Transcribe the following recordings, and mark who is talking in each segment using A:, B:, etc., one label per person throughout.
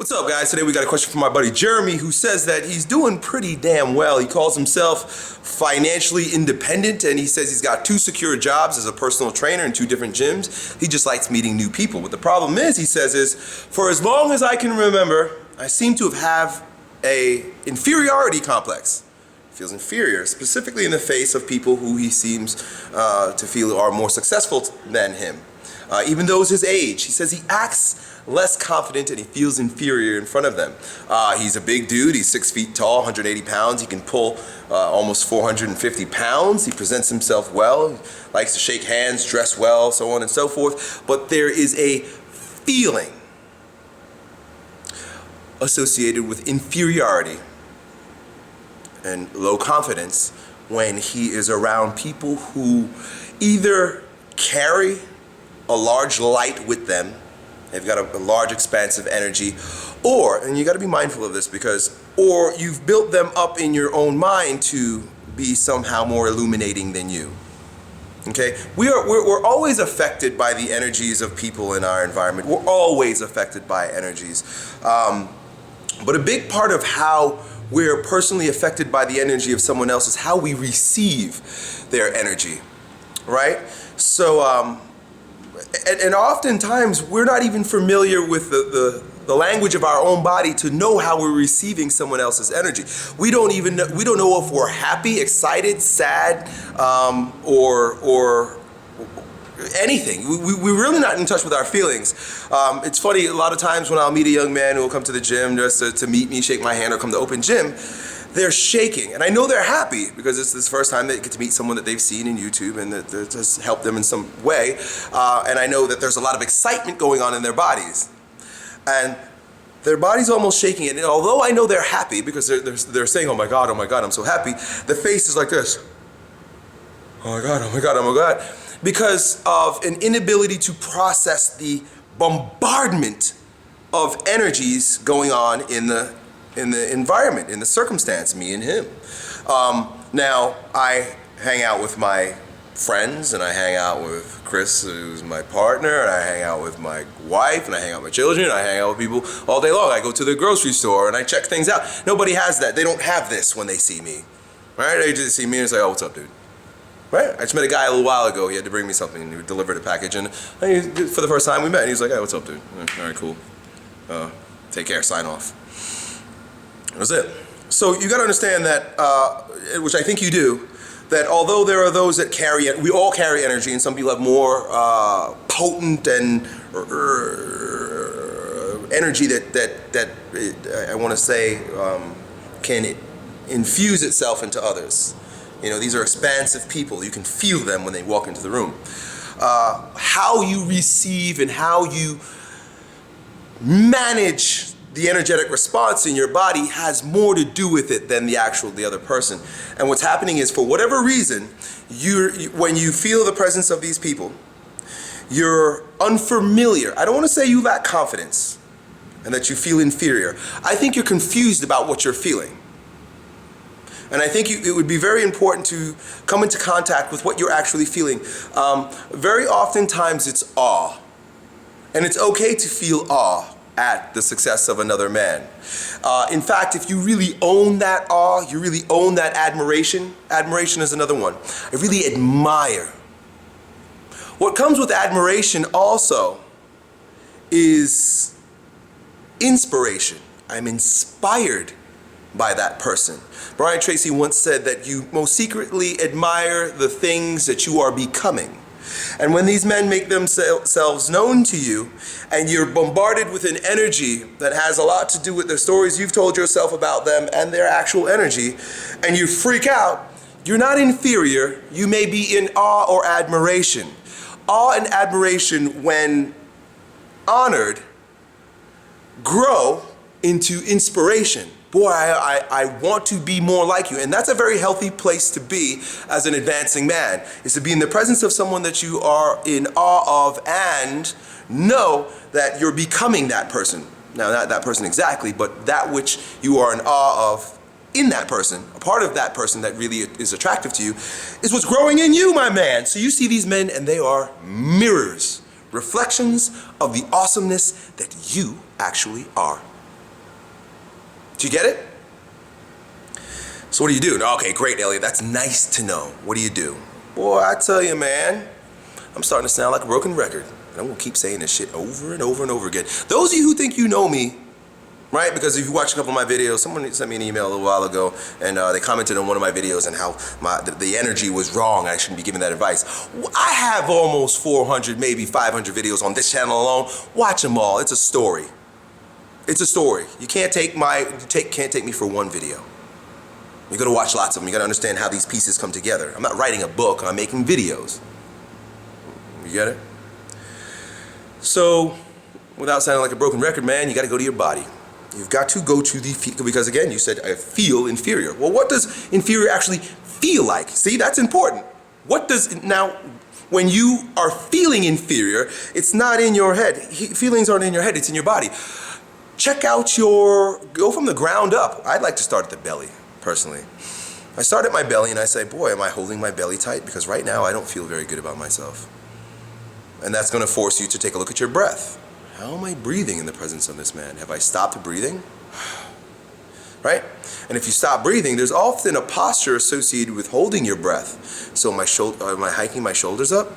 A: What's up, guys? Today we got a question from my buddy Jeremy, who says that he's doing pretty damn well. He calls himself financially independent, and he says he's got 2 secure jobs as a personal trainer in 2 different gyms. He just likes meeting new people. What the problem is, he says, is for as long as I can remember, I seem to have a inferiority complex. He feels inferior, specifically in the face of people who he seems to feel are more successful than him. Even those his age. He says he acts less confident and he feels inferior in front of them. He's a big dude. He's 6 feet tall, 180 pounds. He can pull almost 450 pounds. He presents himself well. He likes to shake hands, dress well, so on and so forth. But there is a feeling associated with inferiority and low confidence when he is around people who either carry a large light with them. They've got a large expansive energy, or, and you got to be mindful of this or you've built them up in your own mind to be somehow more illuminating than you. Okay? We're always affected by the energies of people in our environment. We're always affected by energies. But a big part of how we're personally affected by the energy of someone else is how we receive their energy, right? So, and oftentimes we're not even familiar with the language of our own body to know how we're receiving someone else's energy. We don't know if we're happy, excited, sad, or anything. We're really not in touch with our feelings. It's funny, a lot of times when I'll meet a young man who will come to the gym just to meet me, shake my hand, or come to open gym, they're shaking, and I know they're happy because it's this first time they get to meet someone that they've seen in YouTube and that has helped them in some way, and I know that there's a lot of excitement going on in their bodies, and their body's almost shaking, and although I know they're happy because they're saying, oh my God, I'm so happy, the face is like this, oh my God, oh my God, oh my God, because of an inability to process the bombardment of energies going on in the environment, in the circumstance, me and him. Now, I hang out with my friends, and I hang out with Chris, who's my partner, and I hang out with my wife, and I hang out with my children, and I hang out with people all day long. I go to the grocery store, and I check things out. Nobody has that. They don't have this when they see me, right? They just see me and say, oh, what's up, dude? Right? I just met a guy a little while ago. He had to bring me something, and he delivered a package, and for the first time we met, and he was like, hey, what's up, dude? All right, cool. Take care, sign off. That was it. So you got to understand that, which I think you do, that although there are those that we all carry energy, and some people have more potent and energy that I want to say can infuse itself into others. You know, these are expansive people. You can feel them when they walk into the room. How you receive and how you manage the energetic response in your body has more to do with it than the other person. And what's happening is, for whatever reason, when you feel the presence of these people, you're unfamiliar. I don't want to say you lack confidence and that you feel inferior. I think you're confused about what you're feeling. And I think it would be very important to come into contact with what you're actually feeling. Very oftentimes it's awe. And it's okay to feel awe at the success of another man. In fact, if you really own that awe, you really own that admiration. Admiration is another one. I really admire. What comes with admiration also is inspiration. I'm inspired by that person. Brian Tracy once said that you most secretly admire the things that you are becoming. And when these men make themselves known to you, and you're bombarded with an energy that has a lot to do with the stories you've told yourself about them and their actual energy, and you freak out, you're not inferior, you may be in awe or admiration. Awe and admiration, when honored, grow into inspiration. Boy, I want to be more like you. And that's a very healthy place to be as an advancing man, is to be in the presence of someone that you are in awe of and know that you're becoming that person. Now, not that person exactly, but that which you are in awe of in that person, a part of that person that really is attractive to you, is what's growing in you, my man. So you see these men and they are mirrors, reflections of the awesomeness that you actually are. Do you get it? So what do you do? Okay, great, Elliott. That's nice to know. What do you do? Boy, I tell you, man, I'm starting to sound like a broken record. And I'm going to keep saying this shit over and over and over again. Those of you who think you know me, right? Because if you watch a couple of my videos, someone sent me an email a little while ago, and they commented on one of my videos and how the energy was wrong. I shouldn't be giving that advice. I have almost 400, maybe 500 videos on this channel alone. Watch them all. It's a story. It's a story. You can't take me for one video. You gotta watch lots of them. You gotta understand how these pieces come together. I'm not writing a book, I'm making videos. You get it? So, without sounding like a broken record, man, you gotta go to your body. You've got to go to the, because again, you said, I feel inferior. Well, what does inferior actually feel like? See, that's important. What does, now, when you are feeling inferior, it's not in your head. Feelings aren't in your head, it's in your body. Check out go from the ground up. I'd like to start at the belly. Personally, I start at my belly and I say, boy, am I holding my belly tight? Because right now I don't feel very good about myself. And that's going to force you to take a look at your breath. How am I breathing in the presence of this man? Have I stopped breathing? Right? And if you stop breathing, there's often a posture associated with holding your breath. So am I hiking my shoulders up?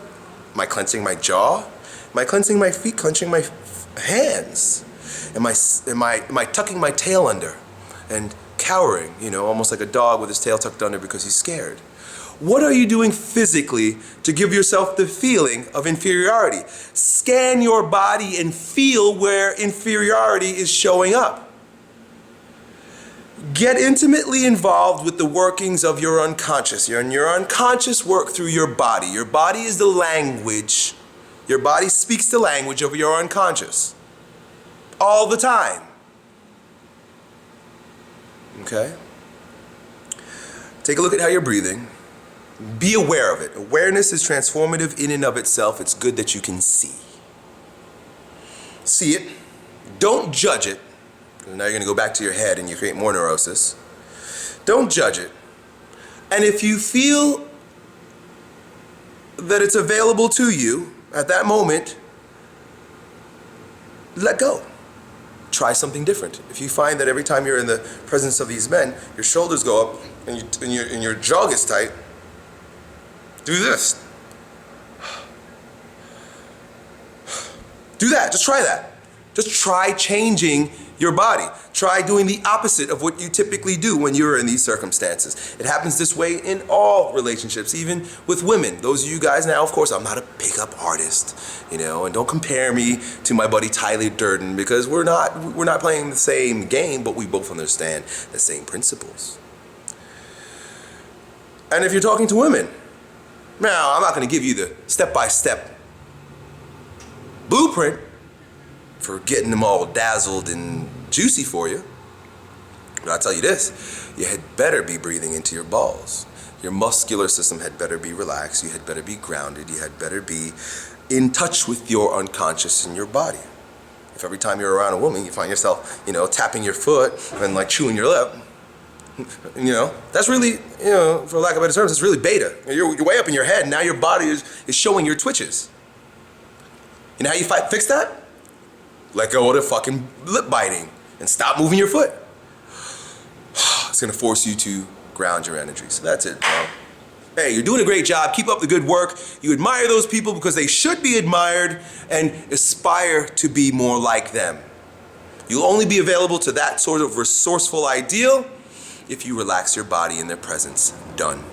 A: Am I clenching my jaw? Am I clenching my feet, clenching my hands? Am I tucking my tail under and cowering, almost like a dog with his tail tucked under because he's scared? What are you doing physically to give yourself the feeling of inferiority? Scan your body and feel where inferiority is showing up. Get intimately involved with the workings of your unconscious. Your unconscious work through your body. Your body is the language. Your body speaks the language of your unconscious. All the time. Okay? Take a look at how you're breathing. Be aware of it. Awareness is transformative in and of itself. It's good that you can see. See it. Don't judge it. Now you're going to go back to your head and you create more neurosis. Don't judge it. And if you feel that it's available to you at that moment, let go. Try something different. If you find that every time you're in the presence of these men, your shoulders go up and your jaw gets tight, do this. Do that. Just try that. Just try changing your body. Try doing the opposite of what you typically do when you're in these circumstances. It happens this way in all relationships, even with women. Those of you guys now, of course, I'm not a pickup artist, and don't compare me to my buddy Tyler Durden, because we're not playing the same game, but we both understand the same principles. And if you're talking to women, now I'm not going to give you the step-by-step blueprint for getting them all dazzled and juicy for you. But I'll tell you this, you had better be breathing into your balls. Your muscular system had better be relaxed. You had better be grounded. You had better be in touch with your unconscious in your body. If every time you're around a woman, you find yourself, tapping your foot and like chewing your lip, that's really, for lack of better terms, it's really beta. You're way up in your head, and now your body is showing your twitches. You know how you fix that? Let go of the fucking lip biting and stop moving your foot. It's gonna force you to ground your energy. So that's it, bro. Hey, you're doing a great job. Keep up the good work. You admire those people because they should be admired, and aspire to be more like them. You'll only be available to that sort of resourceful ideal if you relax your body in their presence. Done.